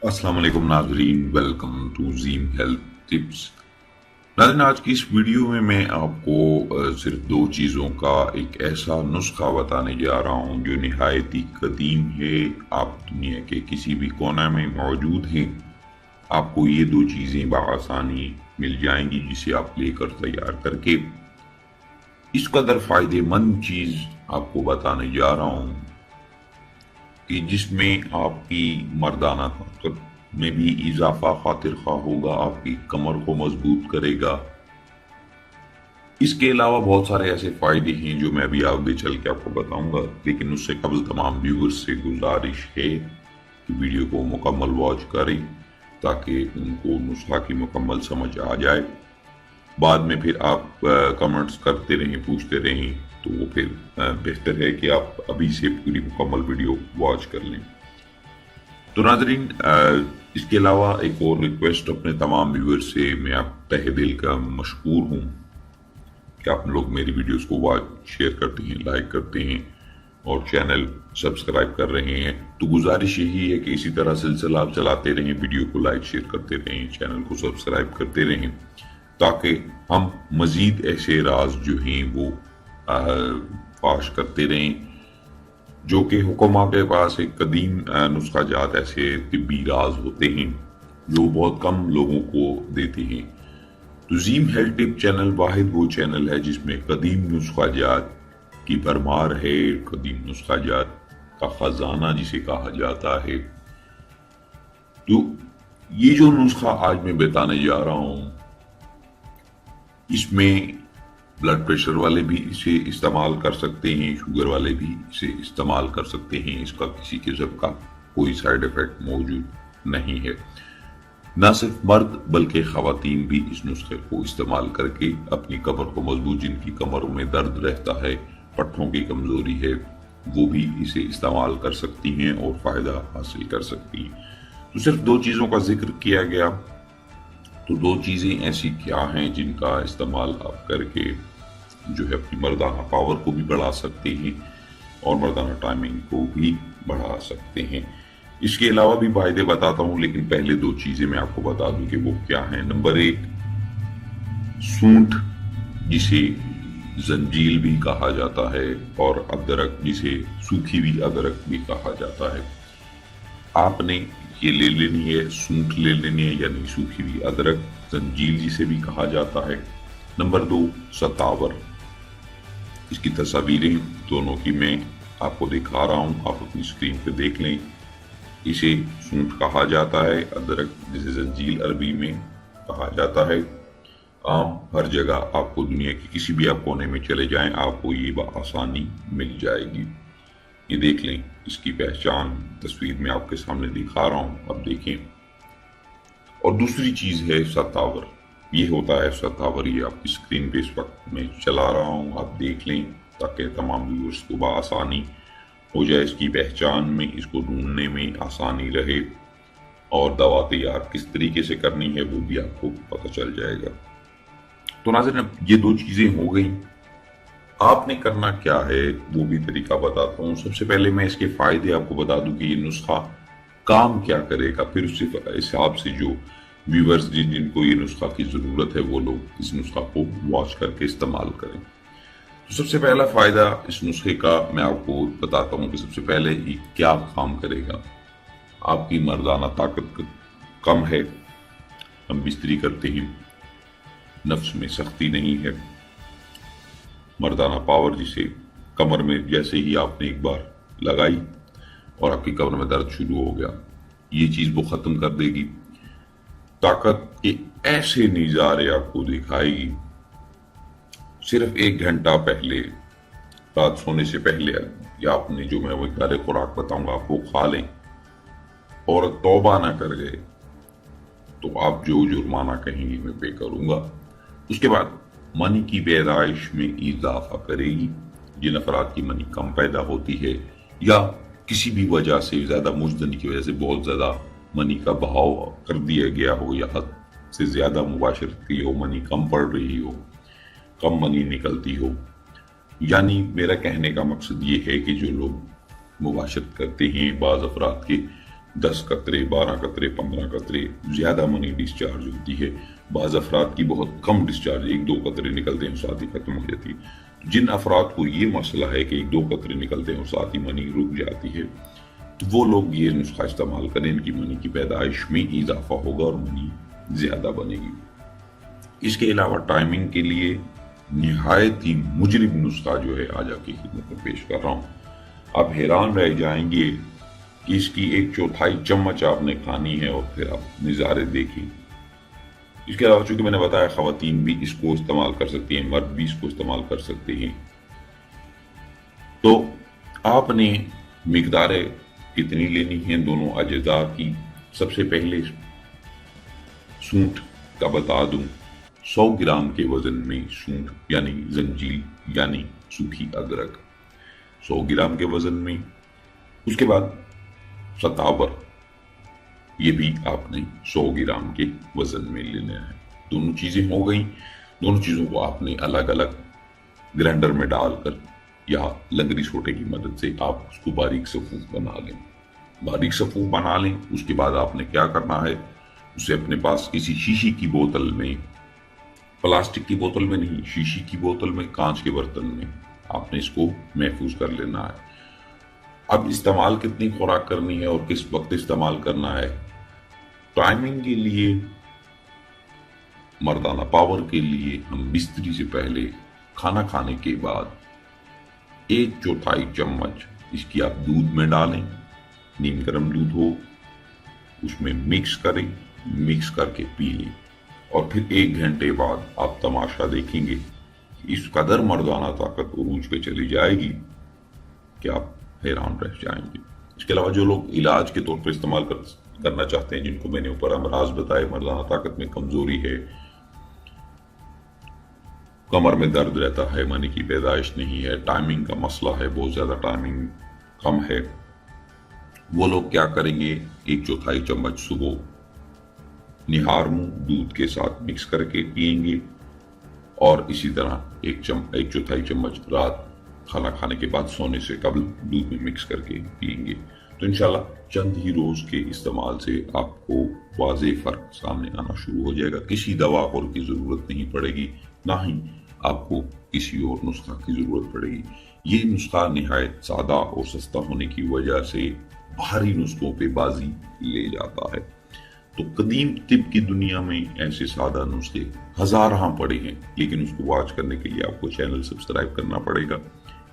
السلام علیکم ناظرین، ویلکم ٹو زیم ہیلتھ ٹپس۔ ناظرین، آج کی اس ویڈیو میں آپ کو صرف دو چیزوں کا ایک ایسا نسخہ بتانے جا رہا ہوں جو نہایت ہی قدیم ہے۔ آپ دنیا کے کسی بھی کونے میں موجود ہیں، آپ کو یہ دو چیزیں بآسانی مل جائیں گی جسے آپ لے کر تیار کر کے اس قدر فائدے مند چیز آپ کو بتانے جا رہا ہوں کہ جس میں آپ کی مردانہ طاقت میں بھی اضافہ خاطر خواہ ہوگا، آپ کی کمر کو مضبوط کرے گا۔ اس کے علاوہ بہت سارے ایسے فائدے ہیں جو میں ابھی آگے چل کے آپ کو بتاؤں گا، لیکن اس سے قبل تمام ویورز سے گزارش ہے کہ ویڈیو کو مکمل واچ کریں تاکہ ان کو نسخہ کی مکمل سمجھ آ جائے۔ بعد میں پھر آپ کمنٹس کرتے رہیں، پوچھتے رہیں، تو وہ پھر بہتر ہے کہ آپ ابھی سے پوری مکمل ویڈیو واچ کر لیں۔ تو ناظرین، اس کے علاوہ ایک اور ریکویسٹ اپنے تمام ویور سے، میں آپ تہ دل کا مشکور ہوں کہ آپ لوگ میری ویڈیوز کو واچ شیئر کرتے ہیں، لائک کرتے ہیں اور چینل سبسکرائب کر رہے ہیں۔ تو گزارش یہی ہے کہ اسی طرح سلسلہ آپ چلاتے رہیں، ویڈیو کو لائک شیئر کرتے رہیں، چینل کو سبسکرائب کرتے رہیں تاکہ ہم مزید ایسے راز جو ہیں وہ فاش کرتے رہیں جو کہ حکماں کے پاس ایک قدیم نسخہ جات ایسے طبی راز ہوتے ہیں جو بہت کم لوگوں کو دیتے ہیں۔ تو زیم ہیلتھ ٹپ چینل واحد وہ چینل ہے جس میں قدیم نسخہ جات کی بھرمار ہے، قدیم نسخہ جات کا خزانہ جسے کہا جاتا ہے۔ تو یہ جو نسخہ آج میں بتانے جا رہا ہوں، اس میں بلڈ پریشر والے بھی اسے استعمال کر سکتے ہیں، شوگر والے بھی اسے استعمال کر سکتے ہیں۔ اس کا کسی قسم کا کوئی سائیڈ ایفیکٹ موجود نہیں ہے۔ نہ صرف مرد بلکہ خواتین بھی اس نسخے کو استعمال کر کے اپنی کمر کو مضبوط، جن کی کمروں میں درد رہتا ہے، پٹھوں کی کمزوری ہے، وہ بھی اسے استعمال کر سکتی ہیں اور فائدہ حاصل کر سکتی ہیں۔ تو صرف دو چیزوں کا ذکر کیا گیا، تو دو چیزیں ایسی کیا ہیں جن کا استعمال آپ کر کے جو ہے اپنی مردانہ پاور کو بھی بڑھا سکتے ہیں اور مردانہ ٹائمنگ کو بھی بڑھا سکتے ہیں۔ اس کے علاوہ بھی فائدے بتاتا ہوں، لیکن پہلے دو چیزیں میں آپ کو بتا دوں کہ وہ کیا ہیں۔ نمبر ایک، سونٹ جسے زنجیل بھی کہا جاتا ہے، اور ادرک جسے سوکھی ہوئی ادرک بھی کہا جاتا ہے۔ آپ نے یہ لے لینی ہے، سونٹ لے لینی ہے، یعنی سوکھی ہوئی ادرک، زنجیل جسے بھی کہا جاتا ہے۔ نمبر دو، ستاور۔ اس کی تصاویریں دونوں کی میں آپ کو دکھا رہا ہوں، آپ اپنی اسکرین پہ دیکھ لیں۔ اسے سونٹ کہا جاتا ہے، ادرک جسے زنجیل عربی میں کہا جاتا ہے۔ عام ہر جگہ آپ کو، دنیا کی کسی بھی آپ کونے میں چلے جائیں، آپ کو یہ بآسانی مل جائے گی۔ یہ دیکھ لیں، اس کی پہچان تصویر میں آپ کے سامنے دکھا رہا ہوں، اب دیکھیں۔ اور دوسری چیز ہے ستاور۔ یہ ہوتا ہے ستاور، یہ آپ کی اسکرین پہ اس وقت میں چلا رہا ہوں، آپ دیکھ لیں تاکہ تمام ویورز کو بآسانی ہو جائے اس کی پہچان میں، اس کو ڈھونڈنے میں آسانی رہے، اور دوا تیار کس طریقے سے کرنی ہے وہ بھی آپ کو پتہ چل جائے گا۔ تو ناظرین، اب یہ دو چیزیں ہو گئیں، آپ نے کرنا کیا ہے وہ بھی طریقہ بتاتا ہوں۔ سب سے پہلے میں اس کے فائدے آپ کو بتا دوں کہ یہ نسخہ کام کیا کرے گا، پھر اس حساب سے جو ویورز جن کو یہ نسخہ کی ضرورت ہے وہ لوگ اس نسخہ کو واچ کر کے استعمال کریں۔ تو سب سے پہلا فائدہ اس نسخے کا میں آپ کو بتاتا ہوں کہ سب سے پہلے یہ کیا کام کرے گا۔ آپ کی مردانہ طاقت کم ہے، ہم بستری کرتے ہیں، نفس میں سختی نہیں ہے، مردانہ پاور جسے کمر میں جیسے ہی آپ نے ایک بار لگائی اور آپ کی کمر میں درد شروع ہو گیا، یہ چیز وہ ختم کر دے گی۔ طاقت کے ایسے نظارے آپ کو دکھائے گی، صرف 1 گھنٹہ پہلے، رات سونے سے پہلے، یا آپ نے جو میں وہ غیر خوراک بتاؤں گا آپ وہ کھا لیں اور توبہ نہ کر گئے تو آپ جو جرمانہ کہیں گے میں پے کروں گا۔ اس کے بعد منی کی پیدائش میں اضافہ کرے گی۔ جن افراد کی منی کم پیدا ہوتی ہے یا کسی بھی وجہ سے زیادہ مجدنی کی وجہ سے بہت زیادہ منی کا بہاؤ کر دیا گیا ہو یا حد سے زیادہ مباشرت کی ہو، منی کم پڑ رہی ہو، کم منی نکلتی ہو، یعنی میرا کہنے کا مقصد یہ ہے کہ جو لوگ مباشرت کرتے ہیں بعض افراد کے 10 قطرے 12 قطرے 15 قطرے زیادہ منی ڈسچارج ہوتی ہے. بعض افراد کی بہت کم ڈسچارج 1-2 قطرے نکلتے ہیں ساتھ ہی ختم ہو جاتی ہے. جن افراد کو یہ مسئلہ ہے کہ 1-2 قطرے نکلتے ہیں اور ساتھ ہی منی رک جاتی ہے تو وہ لوگ یہ نسخہ استعمال کریں. ان کی منی کی پیدائش میں اضافہ ہوگا اور منی زیادہ بنے گی. اس کے علاوہ ٹائمنگ کے لیے نہایت ہی مجرب نسخہ جو ہے آج آپ کی خدمت میں پیش کر رہا ہوں. آپ حیران رہ جائیں گے کہ اس کی 1/4 چمچ آپ نے کھانی ہے اور پھر آپ نظارے دیکھیں. اس کے علاوہ چونکہ میں نے بتایا خواتین بھی اس کو استعمال کر سکتی ہیں، مرد بھی اس کو استعمال کر سکتے ہیں. تو آپ نے مقداریں کتنی لینی ہیں دونوں اجزاء کی. سب سے پہلے سونٹ کا بتا دوں. 100 گرام کے وزن میں سونٹ یعنی زنجیل یعنی سوکھی ادرک 100 گرام کے وزن میں. اس کے بعد ستاور، یہ بھی آپ نے 100 گرام کے وزن میں لینا ہے. دونوں چیزیں ہو گئیں. دونوں چیزوں کو آپ نے الگ الگ گرینڈر میں ڈال کر یا لنگری سوٹے کی مدد سے آپ اس کو باریک صفوف بنا لیں. باریک صفوف بنا لیں. اس کے بعد آپ نے کیا کرنا ہے، اسے اپنے پاس کسی شیشی کی بوتل میں، پلاسٹک کی بوتل میں نہیں، شیشی کی بوتل میں، کانچ کے برتن میں آپ نے اس کو محفوظ کر لینا ہے. اب استعمال کتنی خوراک کرنی ہے اور کس وقت استعمال کرنا ہے. ٹائمنگ کے لیے، مردانہ پاور کے لیے ہم بستری سے پہلے کھانا کھانے کے بعد 1/4 چمچ اس کی آپ دودھ میں ڈالیں. نیم گرم دودھ ہو، اس میں مکس کریں، مکس کر کے پی لیں. اور پھر 1 گھنٹے بعد آپ تماشا دیکھیں گے کہ اس قدر مردانہ طاقت عروج پہ چلی جائے گی کہ آپ حیران رہ جائیں گے. اس کے علاوہ جو لوگ علاج کے طور پر استعمال کرنا چاہتے ہیں، جن کو میں نے اوپر امراض بتائے، مردانہ طاقت میں کمزوری ہے، کمر میں درد رہتا ہے، منی کی پیدائش نہیں ہے، ٹائمنگ کا مسئلہ ہے، بہت زیادہ ٹائمنگ کم ہے، وہ لوگ کیا کریں گے، 1/4 چمچ صبح نہار منہ دودھ کے ساتھ مکس کر کے پئیں گے اور اسی طرح 1/4 چمچ رات کھانا کھانے کے بعد سونے سے قبل دودھ میں مکس کر کے پئیں گے. تو انشاءاللہ چند ہی روز کے استعمال سے آپ کو واضح فرق سامنے آنا شروع ہو جائے گا. کسی دوا اور کی ضرورت نہیں پڑے گی، نہ ہی آپ کو کسی اور نسخہ کی ضرورت پڑے گی. یہ نسخہ نہایت سادہ اور سستا ہونے کی وجہ سے بھاری نسخوں پہ بازی لے جاتا ہے. تو قدیم طب کی دنیا میں ایسے سادہ نسخے ہزاراں پڑے ہیں، لیکن اس کو واچ کرنے کے لیے آپ کو چینل سبسکرائب کرنا پڑے گا.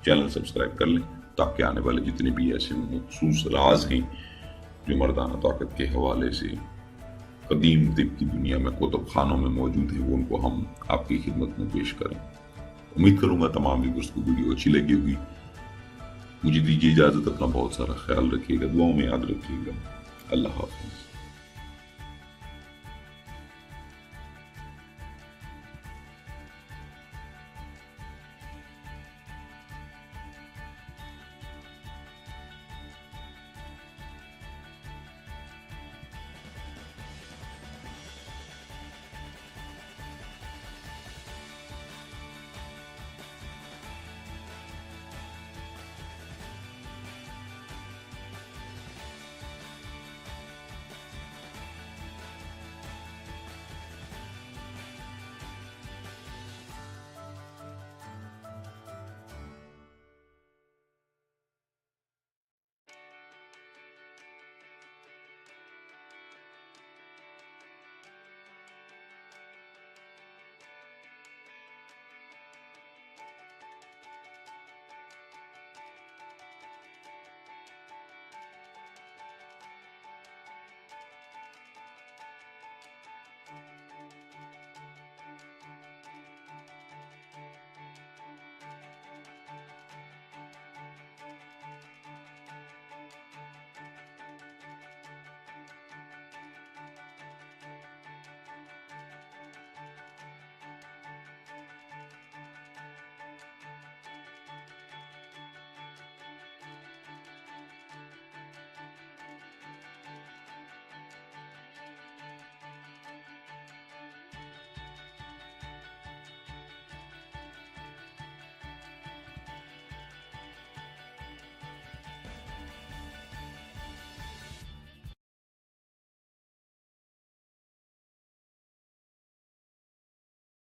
چینل سبسکرائب کر لیں تاکہ آنے والے جتنے بھی ایسے مخصوص راز ہیں جو مردانہ طاقت کے حوالے سے قدیم طب کی دنیا میں کتب خانوں میں موجود ہیں، وہ ان کو ہم آپ کی خدمت میں پیش کریں. امید کروں گا تمام ویورز کو ویڈیو اچھی لگی ہوگی. مجھے دیجیے اجازت، اپنا بہت سارا خیال رکھیے گا، دعاؤں میں یاد رکھیے گا. اللہ حافظ.